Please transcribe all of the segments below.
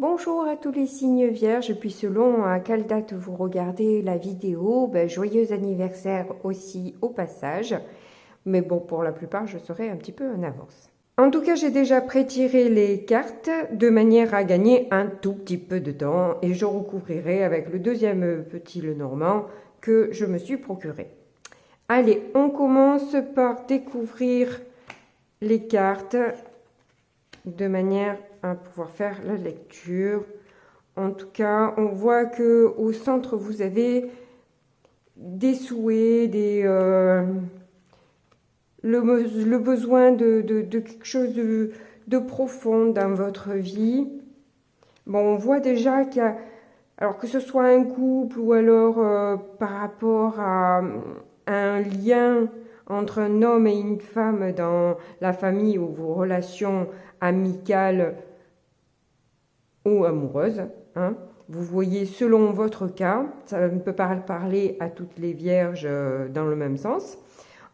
Bonjour à tous les signes vierges, puis selon à quelle date vous regardez la vidéo, joyeux anniversaire aussi au passage. Mais bon, pour la plupart, je serai un petit peu en avance. En tout cas, j'ai déjà pré-tiré les cartes de manière à gagner un tout petit peu de temps et je recouvrirai avec le deuxième petit Lenormand que je me suis procuré. Allez, on commence par découvrir les cartes de manière à pouvoir faire la lecture. En tout cas, on voit que au centre, vous avez des souhaits, le besoin de quelque chose de profond dans votre vie. Bon, on voit déjà qu'il y a, alors que ce soit un couple ou alors par rapport à un lien entre un homme et une femme dans la famille ou vos relations amicales ou amoureuses, hein. Vous voyez selon votre cas, ça ne peut pas parler à toutes les vierges dans le même sens.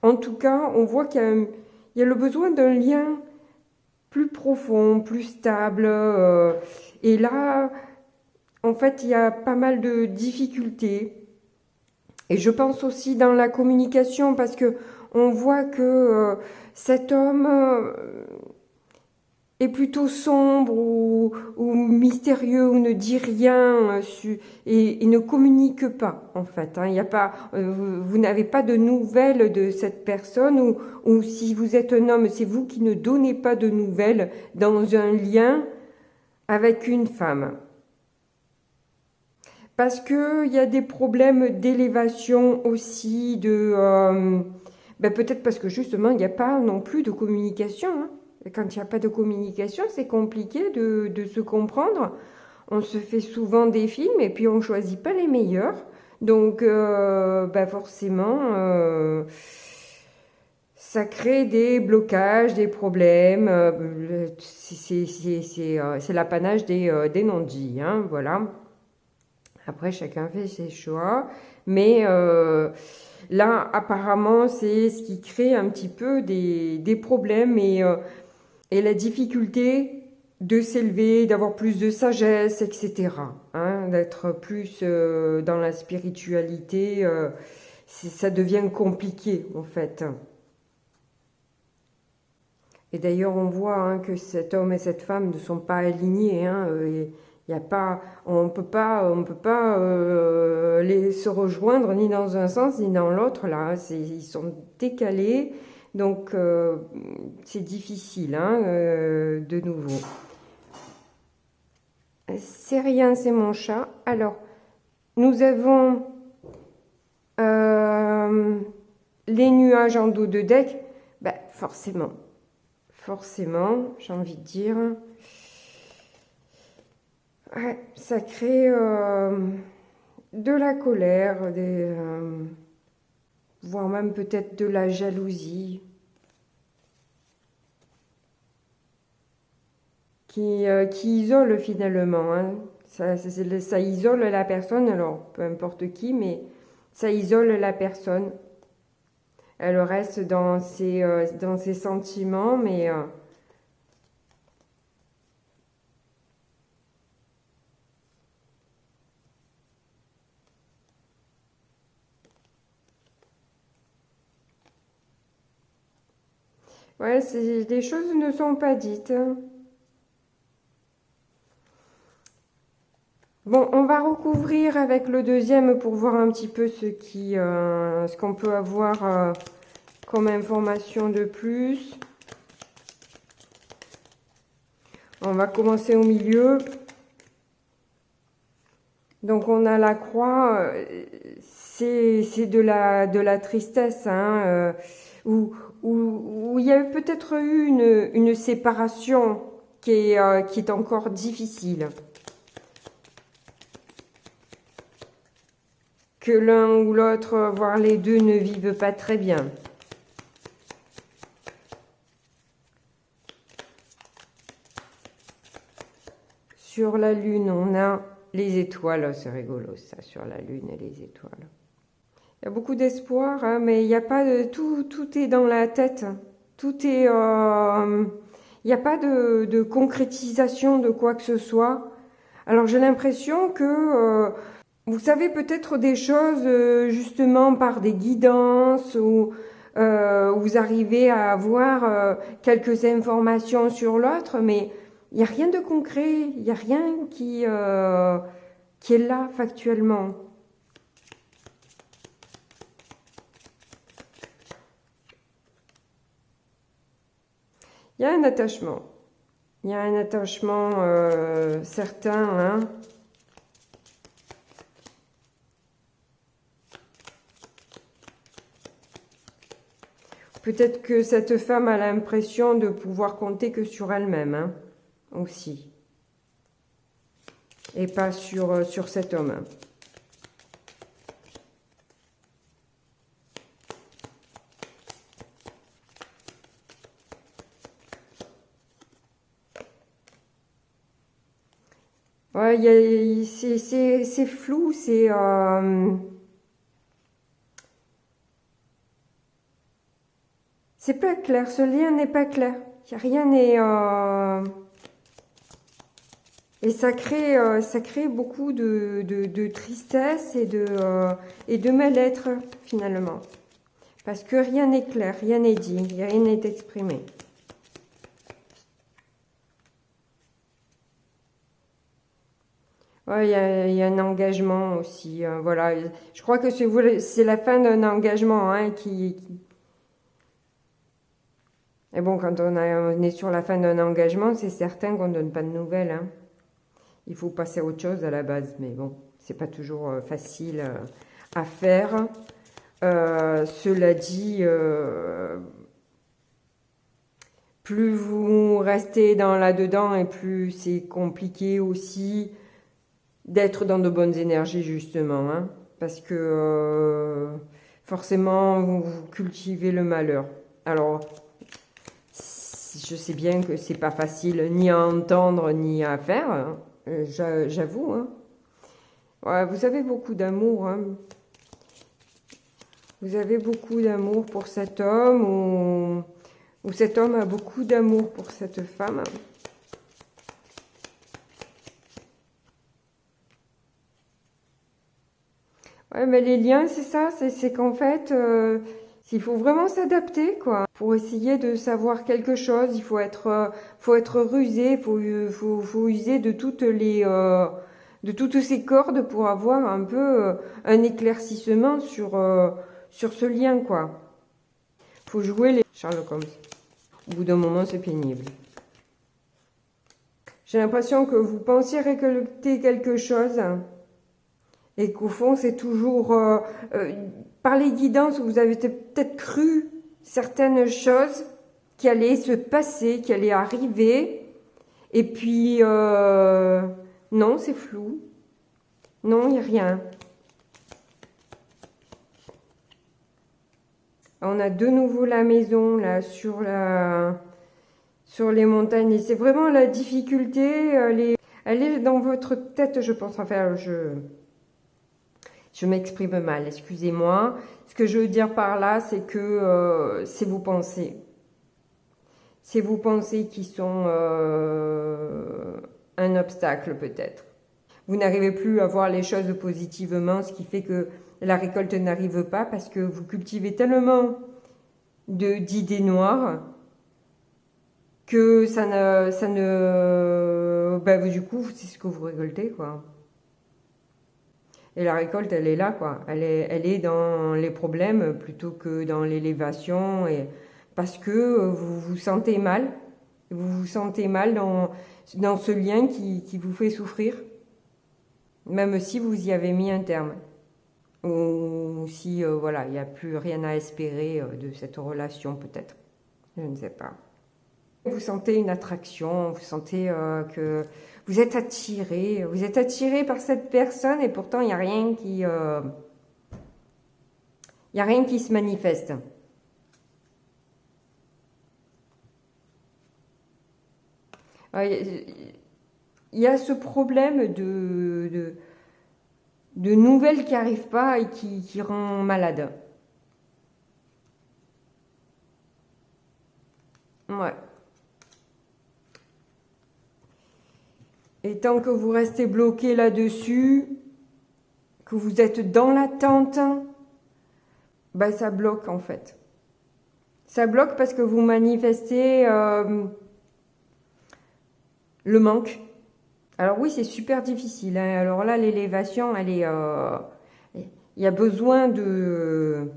En tout cas, on voit qu'il y a le besoin d'un lien plus profond, plus stable. Et là, en fait, il y a pas mal de difficultés. Et je pense aussi dans la communication, parce que on voit que cet homme est plutôt sombre ou mystérieux ou ne dit rien et ne communique pas en fait. Il y a pas, vous n'avez pas de nouvelles de cette personne ou si vous êtes un homme, c'est vous qui ne donnez pas de nouvelles dans un lien avec une femme. Parce qu'il y a des problèmes d'élévation aussi, peut-être parce que justement il n'y a pas non plus de communication. Quand il n'y a pas de communication, c'est compliqué de se comprendre. On se fait souvent des films et puis on ne choisit pas les meilleurs. Donc forcément, ça crée des blocages, des problèmes. C'est l'apanage des non-dits. Voilà. Après, chacun fait ses choix. Mais là, apparemment, c'est ce qui crée un petit peu des problèmes et la difficulté de s'élever, d'avoir plus de sagesse, etc. D'être plus dans la spiritualité, ça devient compliqué en fait. Et d'ailleurs, on voit que cet homme et cette femme ne sont pas alignés. Y a pas, on peut pas se rejoindre ni dans un sens ni dans l'autre. Là, ils sont décalés. Donc, c'est difficile, de nouveau. C'est rien, c'est mon chat. Alors, nous avons les nuages en dos de deck. Forcément, j'ai envie de dire. Ouais, ça crée de la colère, voire même peut-être de la jalousie. Qui isole finalement. Ça isole la personne, alors peu importe qui, mais ça isole la personne. Elle reste dans ses sentiments, mais ouais, les choses ne sont pas dites. Bon, on va recouvrir avec le deuxième pour voir un petit peu ce qu'on peut avoir comme information de plus. On va commencer au milieu. Donc on a la croix, c'est de la tristesse, où il y a peut-être eu une séparation qui est encore difficile. Que l'un ou l'autre, voire les deux, ne vivent pas très bien. Sur la lune, on a les étoiles. C'est rigolo ça, sur la lune et les étoiles. Il y a beaucoup d'espoir, mais il n'y a pas de... Tout est dans la tête. Tout est... il n'y a pas de concrétisation de quoi que ce soit. Alors j'ai l'impression que vous savez peut-être des choses justement par des guidances ou vous arrivez à avoir quelques informations sur l'autre, mais il n'y a rien de concret, il n'y a rien qui est là factuellement. Il y a un attachement. Il y a un attachement certain, hein. Peut-être que cette femme a l'impression de pouvoir compter que sur elle-même, hein, aussi. Et pas sur cet homme. Ouais, c'est flou, c'est pas clair, ce lien n'est pas clair. Rien n'est... Et ça crée beaucoup de tristesse et de mal-être, finalement. Parce que rien n'est clair, rien n'est dit, rien n'est exprimé. Ouais, il y a un engagement aussi. Voilà. Je crois que c'est la fin d'un engagement hein, Et bon, quand on est sur la fin d'un engagement, c'est certain qu'on ne donne pas de nouvelles. Hein. Il faut passer à autre chose à la base. Mais bon, c'est pas toujours facile à faire. Cela dit, plus vous restez dans là-dedans et plus c'est compliqué aussi d'être dans de bonnes énergies justement. Hein, parce que forcément, vous cultivez le malheur. Alors, je sais bien que c'est pas facile ni à entendre ni à faire, hein, j'avoue. Hein. Ouais, vous avez beaucoup d'amour. Hein. Vous avez beaucoup d'amour pour cet homme ou cet homme a beaucoup d'amour pour cette femme. Ouais, mais les liens, c'est ça, c'est qu'en fait, il faut vraiment s'adapter, quoi. Pour essayer de savoir quelque chose, faut être rusé, faut user de toutes ces cordes pour avoir un peu un éclaircissement sur ce lien, quoi. Faut jouer les Sherlock Holmes. Au bout d'un moment, c'est pénible. J'ai l'impression que vous pensiez récolter quelque chose et qu'au fond, c'est toujours par les guidances, vous avez peut-être cru certaines choses qui allaient se passer, qui allaient arriver. Et puis, non, c'est flou. Non, il n'y a rien. On a de nouveau la maison là sur les montagnes. Et c'est vraiment la difficulté. Elle est dans votre tête, je pense. Enfin, je m'exprime mal, excusez-moi. Ce que je veux dire par là, c'est que c'est vos pensées. C'est vos pensées qui sont un obstacle peut-être. Vous n'arrivez plus à voir les choses positivement, ce qui fait que la récolte n'arrive pas parce que vous cultivez tellement d'idées noires que du coup, c'est ce que vous récoltez, quoi. Et la récolte, elle est là, quoi. Elle est dans les problèmes plutôt que dans l'élévation. Parce que vous vous sentez mal. Vous vous sentez mal dans ce lien qui vous fait souffrir. Même si vous y avez mis un terme. Ou si, voilà, il n'y a plus rien à espérer de cette relation, peut-être. Je ne sais pas. Vous sentez une attraction, vous sentez que vous êtes attiré par cette personne et pourtant il n'y a rien il y a rien qui se manifeste. Il y a ce problème de nouvelles qui n'arrivent pas et qui rend malade. Ouais. Et tant que vous restez bloqué là-dessus, que vous êtes dans l'attente, ben ça bloque en fait. Ça bloque parce que vous manifestez le manque. Alors oui, c'est super difficile, hein. Alors là, l'élévation, elle est... il y a besoin de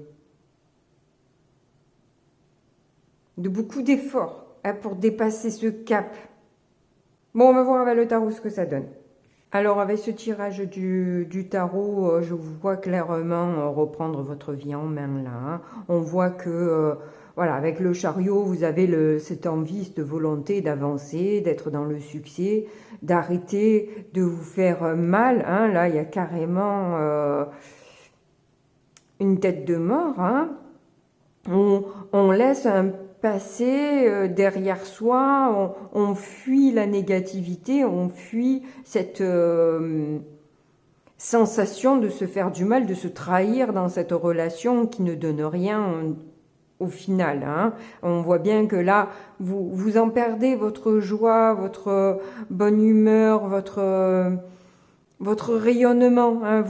beaucoup d'efforts, hein, pour dépasser ce cap. Bon, on va voir avec le tarot ce que ça donne. Alors avec ce tirage du tarot, je vous vois clairement reprendre votre vie en main là, hein. On voit que... voilà, avec le chariot, vous avez cette envie, cette volonté d'avancer, d'être dans le succès, d'arrêter de vous faire mal, hein. Là, il y a carrément une tête de mort, hein. On laisse un passé derrière soi, on fuit la négativité, on fuit cette sensation de se faire du mal, de se trahir dans cette relation qui ne donne rien au final, hein. On voit bien que là, vous en perdez votre joie, votre bonne humeur, votre rayonnement, hein.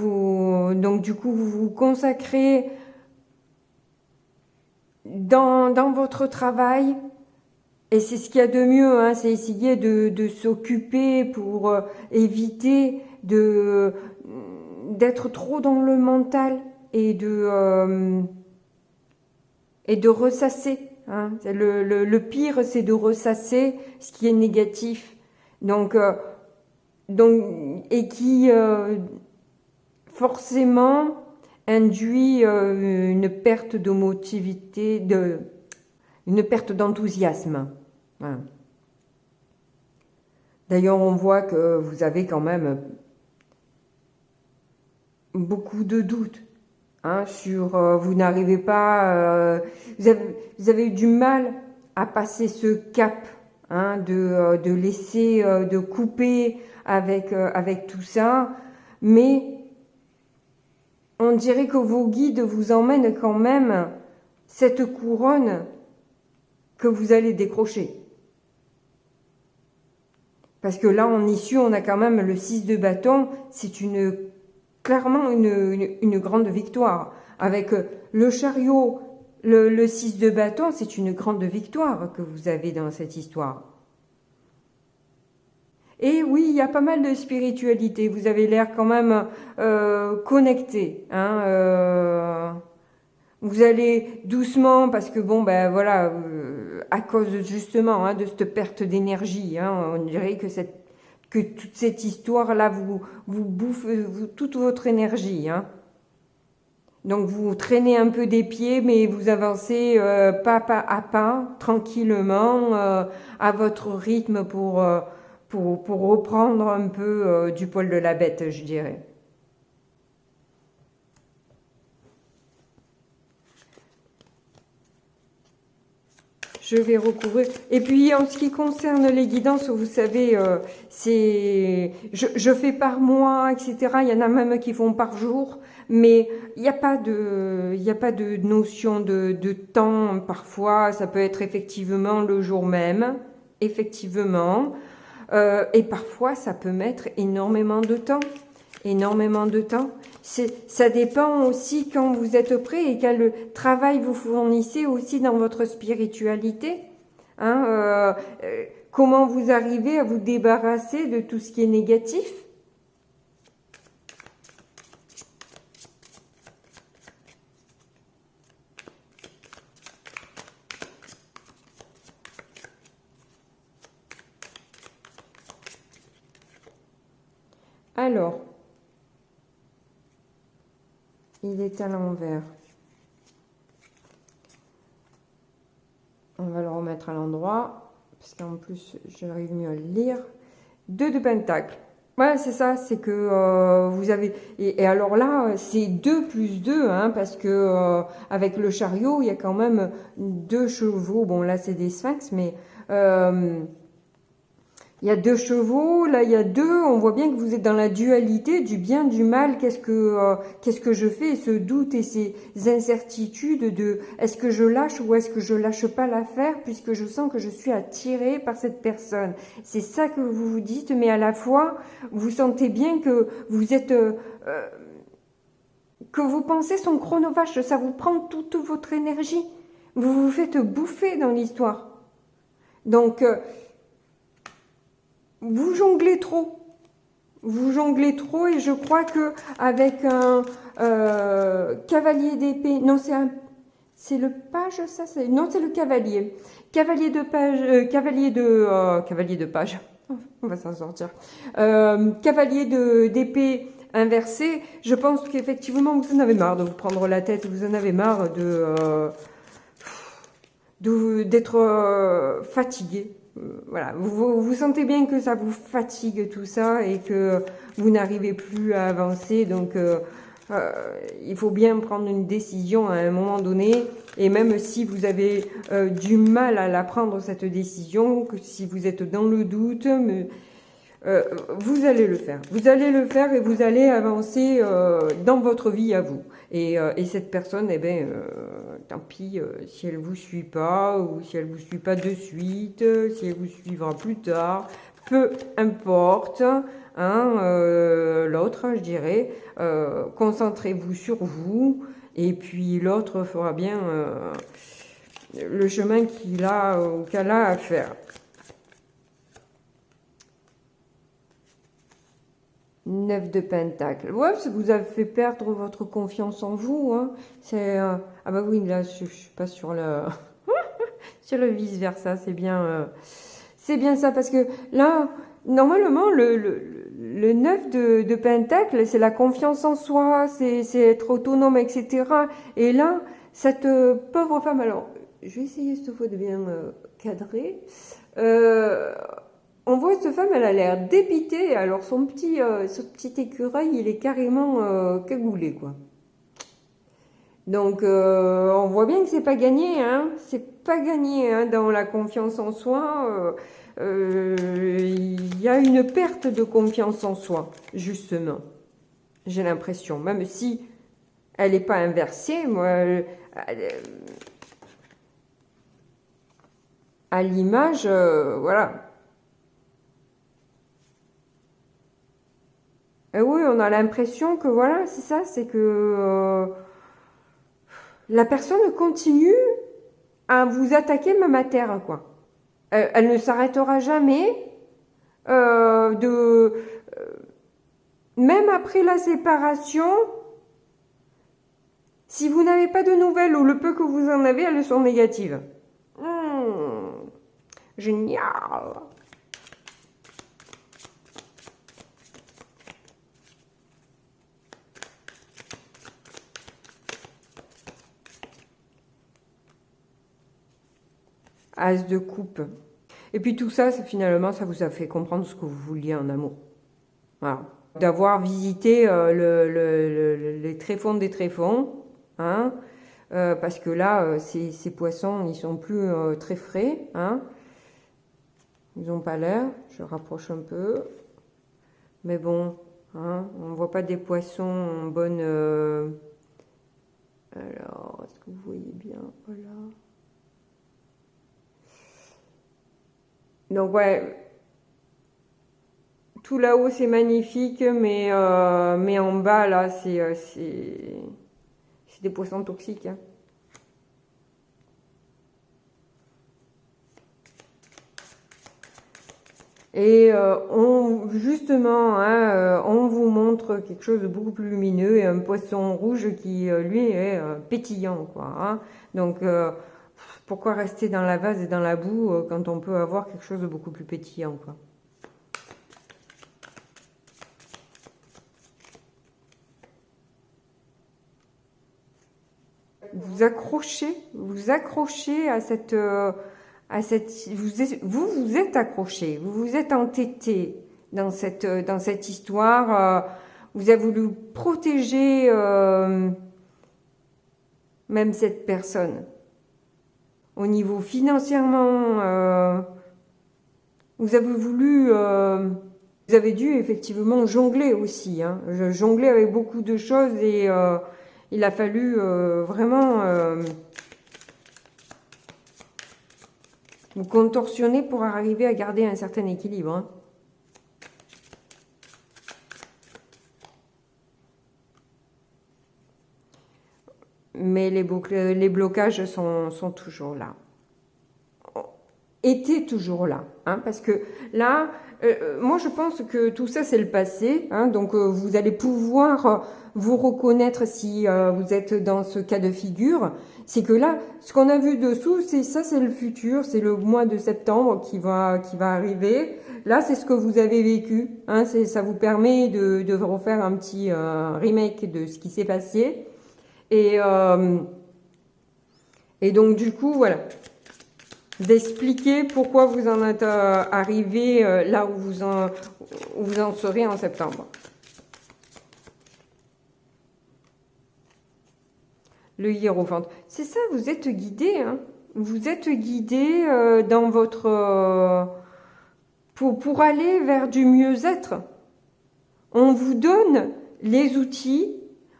Donc du coup, vous vous consacrez dans votre travail, et c'est ce qu'il y a de mieux, hein, c'est essayer de s'occuper pour éviter d'être trop dans le mental et de ressasser, hein. Le pire, c'est de ressasser ce qui est négatif. Donc et qui forcément induit une perte de motivité, une perte d'enthousiasme. Voilà. D'ailleurs, on voit que vous avez quand même beaucoup de doutes, hein, sur vous n'arrivez pas, vous avez eu du mal à passer ce cap, hein, de laisser, de couper avec tout ça, mais on dirait que vos guides vous emmènent quand même cette couronne que vous allez décrocher. Parce que là, en issue, on a quand même le 6 de bâton. C'est clairement une grande victoire. Avec le chariot, le 6 de bâton, c'est une grande victoire que vous avez dans cette histoire. Et oui, il y a pas mal de spiritualité. Vous avez l'air quand même connecté, hein, vous allez doucement parce que bon, ben voilà, à cause justement, hein, de cette perte d'énergie, hein, on dirait que toute cette histoire-là vous bouffe toute votre énergie, hein. Donc vous traînez un peu des pieds, mais vous avancez pas à pas, tranquillement, à votre rythme pour reprendre un peu du poil de la bête, je dirais. Je vais recouvrir. Et puis, en ce qui concerne les guidances, vous savez, je fais par mois, etc. Il y en a même qui font par jour, mais il n'y a pas de notion de temps. Parfois, ça peut être effectivement le jour même, effectivement. Et parfois, ça peut mettre énormément de temps. Énormément de temps. Ça dépend aussi quand vous êtes prêt et quel travail vous fournissez aussi dans votre spiritualité. Hein, comment vous arrivez à vous débarrasser de tout ce qui est négatif. Alors, il est à l'envers. On va le remettre à l'endroit, parce qu'en plus, j'arrive mieux à le lire. 2 de Pentacle. Ouais, c'est ça, c'est que vous avez... Et alors là, c'est 2 plus 2, hein, parce que avec le chariot, il y a quand même 2 chevaux. Bon, là, c'est des sphinx, mais Il y a 2 chevaux, là il y a 2, on voit bien que vous êtes dans la dualité du bien, du mal, qu'est-ce que je fais, et ce doute et ces incertitudes de est-ce que je lâche ou est-ce que je lâche pas l'affaire puisque je sens que je suis attirée par cette personne. C'est ça que vous vous dites, mais à la fois vous sentez bien que vous êtes que vos pensées sont chronophages, ça vous prend toute votre énergie. Vous vous faites bouffer dans l'histoire. Donc vous jonglez trop. Vous jonglez trop et je crois que avec un cavalier d'épée, non c'est le page ça, non c'est le cavalier, cavalier de page, cavalier de page, on va s'en sortir, cavalier d'épée inversé. Je pense qu'effectivement vous en avez marre de vous prendre la tête, vous en avez marre d'être fatigué. Voilà, vous sentez bien que ça vous fatigue tout ça et que vous n'arrivez plus à avancer, donc il faut bien prendre une décision à un moment donné, et même si vous avez du mal à la prendre cette décision, que si vous êtes dans le doute, vous allez le faire. Vous allez le faire et vous allez avancer dans votre vie à vous. Et cette personne, eh ben, tant pis si elle vous suit pas ou si elle vous suit pas de suite, si elle vous suivra plus tard, peu importe. L'autre, je dirais, concentrez-vous sur vous et puis l'autre fera bien le chemin qu'elle a à faire. 9 de Pentacle. Ouais, ça vous a fait perdre votre confiance en vous. Hein. Ah bah oui, là, je suis pas sur le sur le vice-versa. C'est bien ça parce que là, normalement, le 9 de Pentacle, c'est la confiance en soi, c'est être autonome, etc. Et là, cette pauvre femme, alors, je vais essayer cette fois de bien cadrer. On voit cette femme, elle a l'air dépitée. Alors son petit écureuil, il est carrément cagoulé, quoi. Donc on voit bien que c'est pas gagné, hein. C'est pas gagné, hein, dans la confiance en soi. Il y a une perte de confiance en soi, justement. J'ai l'impression, même si elle n'est pas inversée, moi, à l'image, voilà. Et oui, on a l'impression que voilà, c'est ça, c'est que la personne continue à vous attaquer même à terre, quoi. Elle ne s'arrêtera jamais même après la séparation. Si vous n'avez pas de nouvelles ou le peu que vous en avez, elles sont négatives. Génial. As de coupe. Et puis tout ça, finalement, ça vous a fait comprendre ce que vous vouliez en amour. Voilà. D'avoir visité les tréfonds des tréfonds, hein, parce que là, ces poissons, ils sont plus très frais, hein. Ils n'ont pas l'air. Je rapproche un peu. Mais bon, hein, on ne voit pas des poissons en bonne... Alors, est-ce que vous voyez bien? Voilà. Donc ouais, tout là-haut c'est magnifique, mais en bas là c'est des poissons toxiques. Hein. Et justement, hein, on vous montre quelque chose de beaucoup plus lumineux et un poisson rouge qui lui est pétillant, quoi. Hein. Donc pourquoi rester dans la vase et dans la boue quand on peut avoir quelque chose de beaucoup plus pétillant, quoi. Vous accrochez à cette vous êtes accroché, vous vous êtes entêté dans cette histoire. Vous avez voulu protéger même cette personne. Au niveau financièrement, Vous avez voulu, vous avez dû effectivement jongler aussi, hein. Jongler avec beaucoup de choses et il a fallu vraiment vous contorsionner pour arriver à garder un certain équilibre, hein. Mais les blocages sont toujours là. Étaient toujours là, hein, parce que là, moi je pense que tout ça c'est le passé, hein, donc vous allez pouvoir vous reconnaître si vous êtes dans ce cas de figure. C'est que là, ce qu'on a vu dessous, c'est ça, c'est le futur, c'est le mois de septembre qui va arriver. Là, c'est ce que vous avez vécu, hein, ça vous permet de refaire un petit remake de ce qui s'est passé. Et donc du coup, voilà, d'expliquer pourquoi vous en êtes arrivé là où vous en serez en septembre. Le hiérophante. C'est ça, vous êtes guidé, hein. Vous êtes guidé dans votre... pour aller vers du mieux-être. On vous donne les outils,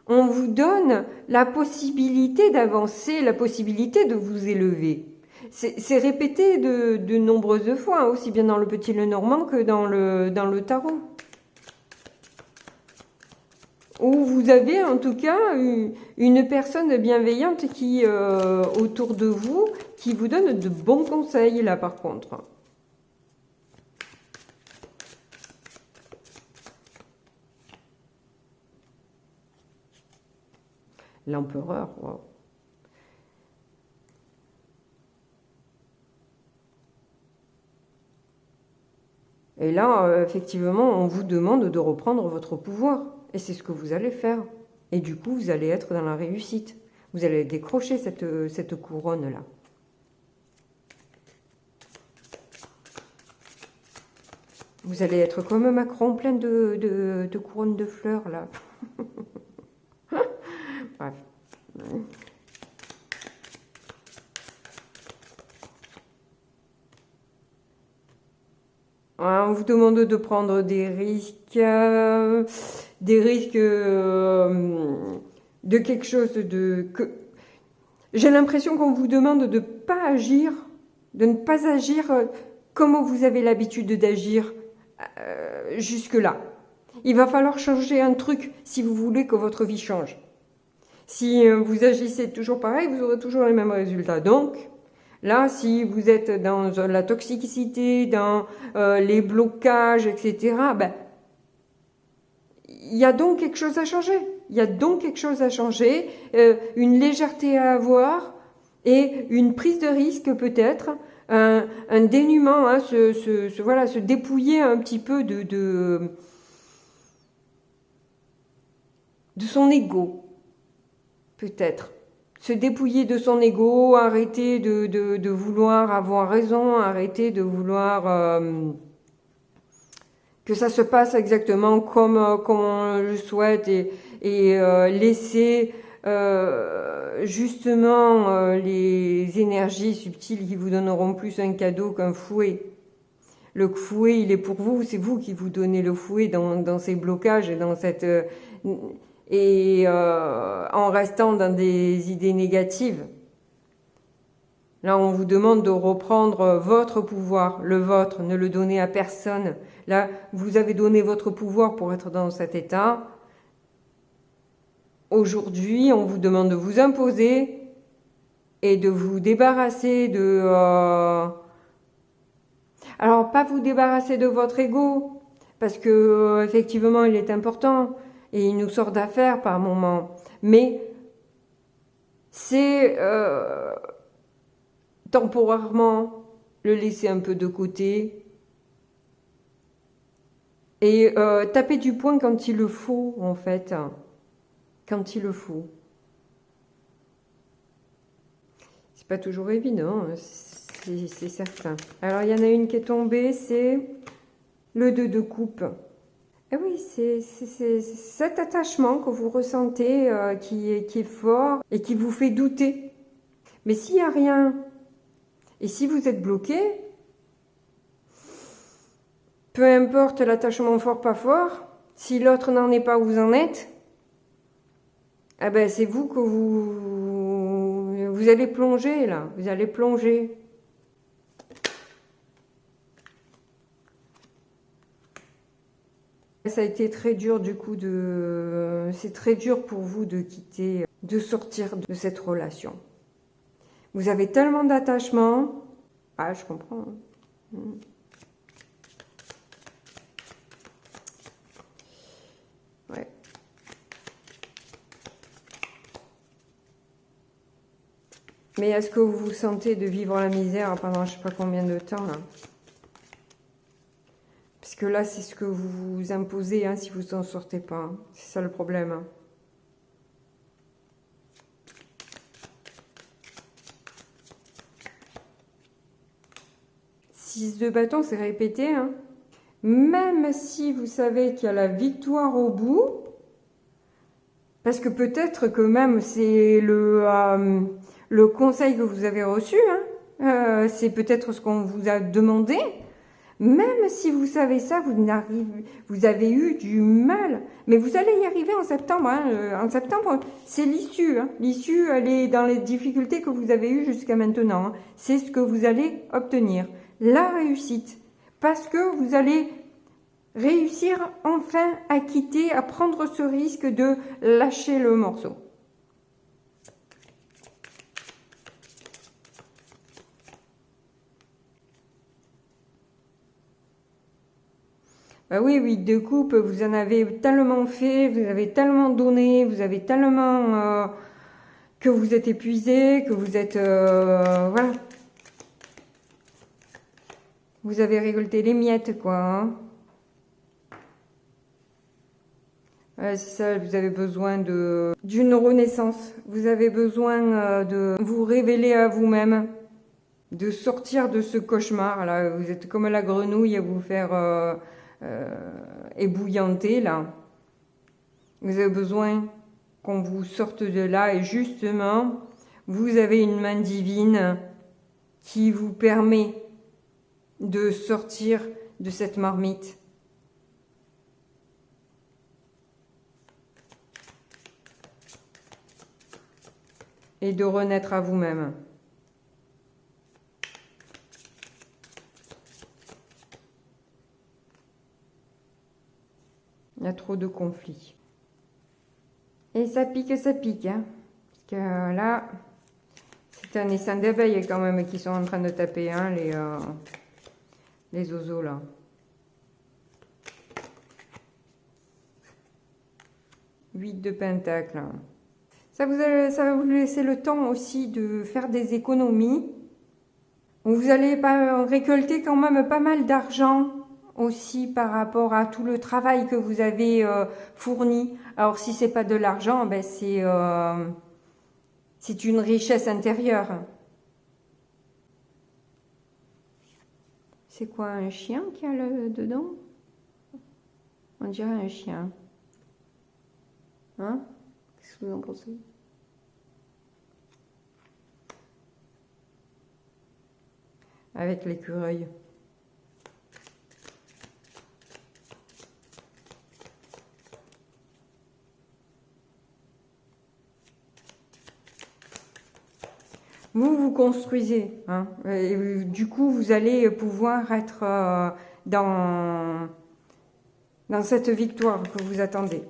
on vous donne la possibilité d'avancer, la possibilité de vous élever. C'est répété de nombreuses fois, aussi bien dans le Petit Lenormand que dans le tarot. Où vous avez en tout cas une personne bienveillante qui autour de vous, qui vous donne de bons conseils là par contre. L'empereur, wow. Et là, effectivement, on vous demande de reprendre votre pouvoir. Et c'est ce que vous allez faire. Et du coup, vous allez être dans la réussite. Vous allez décrocher cette couronne-là. Vous allez être comme Macron, plein de couronnes de fleurs, là. Bref. On vous demande de prendre des risques de quelque chose j'ai l'impression qu'on vous demande de pas agir, de ne pas agir comme vous avez l'habitude d'agir jusque-là. Il va falloir changer un truc si vous voulez que votre vie change. Si vous agissez toujours pareil, vous aurez toujours les mêmes résultats. Donc, là, si vous êtes dans la toxicité, dans les blocages, etc., ben, il y a donc quelque chose à changer. Il y a donc quelque chose à changer, une légèreté à avoir et une prise de risque peut-être, un dénuement, hein, voilà, se dépouiller un petit peu de son ego, peut-être. Se dépouiller de son ego, arrêter de vouloir avoir raison, arrêter de vouloir que ça se passe exactement comme on le souhaite et laisser justement les énergies subtiles qui vous donneront plus un cadeau qu'un fouet. Le fouet, il est pour vous, c'est vous qui vous donnez le fouet dans ces blocages et dans cette... en restant dans des idées négatives. Là, on vous demande de reprendre votre pouvoir, le vôtre, ne le donnez à personne. Là, vous avez donné votre pouvoir pour être dans cet état. Aujourd'hui, on vous demande de vous imposer et de vous débarrasser de... Alors, pas vous débarrasser de votre ego, parce que effectivement, il est important et il nous sort d'affaire par moments. Mais c'est temporairement le laisser un peu de côté et taper du poing quand il le faut, en fait. Quand il le faut. C'est pas toujours évident, c'est certain. Alors, il y en a une qui est tombée, c'est le 2 de coupe. Et oui, c'est cet attachement que vous ressentez qui est fort et qui vous fait douter. Mais s'il n'y a rien, et si vous êtes bloqué, Peu importe l'attachement fort, pas fort, si l'autre n'en est pas où vous en êtes, eh ben c'est vous que vous allez plonger là, vous allez plonger. Ça a été très dur du coup c'est très dur pour vous de quitter, de sortir de cette relation. Vous avez tellement d'attachement. Ah, je comprends. Ouais. Mais est-ce que vous vous sentez de vivre la misère pendant je sais pas combien de temps là? Parce que là, c'est ce que vous vous imposez hein, si vous n'en sortez pas. Hein. C'est ça le problème. Hein. Six de bâton, c'est répété. Hein. Même si vous savez qu'il y a la victoire au bout, parce que peut-être que même c'est le conseil que vous avez reçu, hein, c'est peut-être ce qu'on vous a demandé. Même si vous savez ça, vous avez eu du mal. Mais vous allez y arriver en septembre. Hein. En septembre, c'est l'issue. Hein. L'issue, elle est dans les difficultés que vous avez eues jusqu'à maintenant. Hein. C'est ce que vous allez obtenir. La réussite. Parce que vous allez réussir enfin à quitter, à prendre ce risque de lâcher le morceau. Bah oui, de coupe, vous en avez tellement fait, vous avez tellement donné, vous avez tellement que vous êtes épuisé, que vous êtes voilà. Vous avez récolté les miettes, quoi. Hein. Ouais, c'est ça, vous avez besoin d'une renaissance. Vous avez besoin de vous révéler à vous-même, de sortir de ce cauchemar. Là, vous êtes comme la grenouille à vous faire ébouillanter là. Vous avez besoin qu'on vous sorte de là et justement, vous avez une main divine qui vous permet de sortir de cette marmite. Et de renaître à vous-même. Il y a trop de conflits. Et ça pique, hein. Parce que là, c'est un essaim d'abeilles quand même qui sont en train de taper, hein, les oiseaux là. Huit de pentacles. Ça va vous laisser le temps aussi de faire des économies. Vous allez récolter quand même pas mal d'argent aussi par rapport à tout le travail que vous avez fourni. Alors si c'est pas de l'argent, ben c'est une richesse intérieure. C'est quoi, un chien qui a dedans? On dirait un chien. Hein? Qu'est-ce que vous en pensez? Avec l'écureuil. Vous construisez. Hein, et du coup, vous allez pouvoir être dans cette victoire que vous attendez.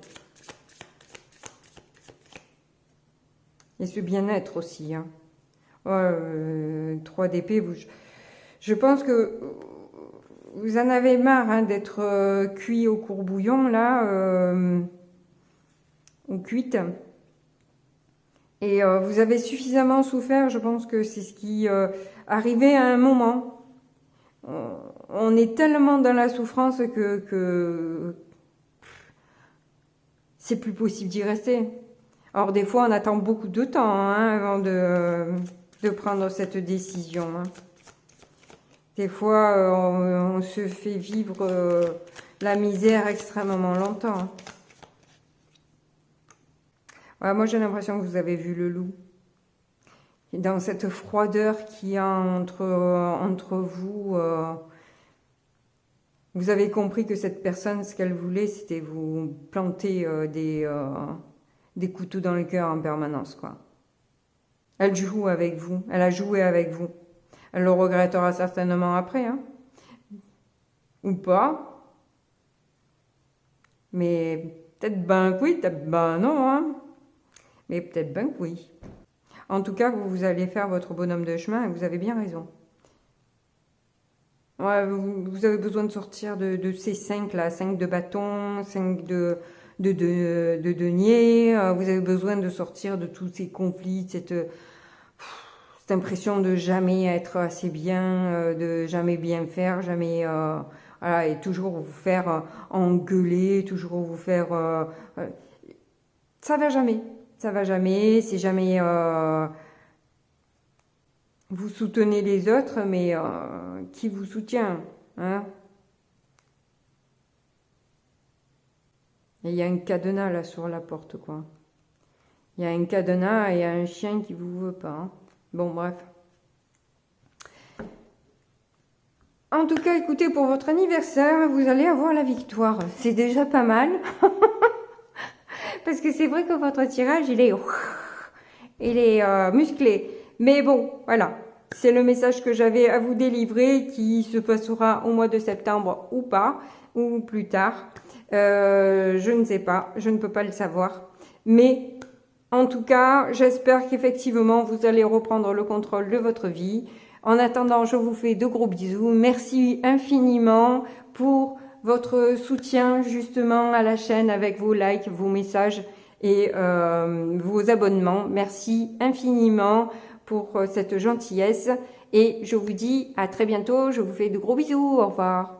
Et ce bien-être aussi. Hein. 3 d'épée, je pense que vous en avez marre hein, d'être cuit au courbouillon, là, ou cuite. Et vous avez suffisamment souffert, je pense que c'est ce qui arrivait à un moment. On est tellement dans la souffrance que c'est plus possible d'y rester. Alors des fois, on attend beaucoup de temps hein, avant de prendre cette décision. Hein. Des fois, on se fait vivre la misère extrêmement longtemps. Hein. Ouais, moi, j'ai l'impression que vous avez vu le loup. Et dans cette froideur qu'il y a entre vous, Vous avez compris que cette personne, ce qu'elle voulait, c'était vous planter des couteaux dans le cœur en permanence, quoi. Elle joue avec vous, elle a joué avec vous. Elle le regrettera certainement après, hein. Ou pas. Mais peut-être ben que oui, peut-être ben non, hein. Mais peut-être ben que oui. En tout cas, vous allez faire votre bonhomme de chemin et vous avez bien raison. Ouais, vous avez besoin de sortir de ces 5 là, 5 de bâton, 5 de denier. Vous avez besoin de sortir de tous ces conflits, cette impression de jamais être assez bien, de jamais bien faire, jamais voilà, et toujours vous faire engueuler, toujours vous faire ça va jamais, ça va jamais, c'est jamais vous soutenez les autres, mais qui vous soutient, hein? Et il y a un cadenas là sur la porte, quoi. Il y a un cadenas et un chien qui vous veut pas, hein. Bon, bref. En tout cas, écoutez, pour votre anniversaire, vous allez avoir la victoire. C'est déjà pas mal. Parce que c'est vrai que votre tirage, il est musclé. Mais bon, voilà. C'est le message que j'avais à vous délivrer qui se passera au mois de septembre ou pas, ou plus tard. Je ne sais pas, je ne peux pas le savoir. Mais en tout cas, j'espère qu'effectivement, vous allez reprendre le contrôle de votre vie. En attendant, je vous fais de gros bisous. Merci infiniment pour votre soutien justement à la chaîne avec vos likes, vos messages et vos abonnements. Merci infiniment pour cette gentillesse et je vous dis à très bientôt. Je vous fais de gros bisous. Au revoir.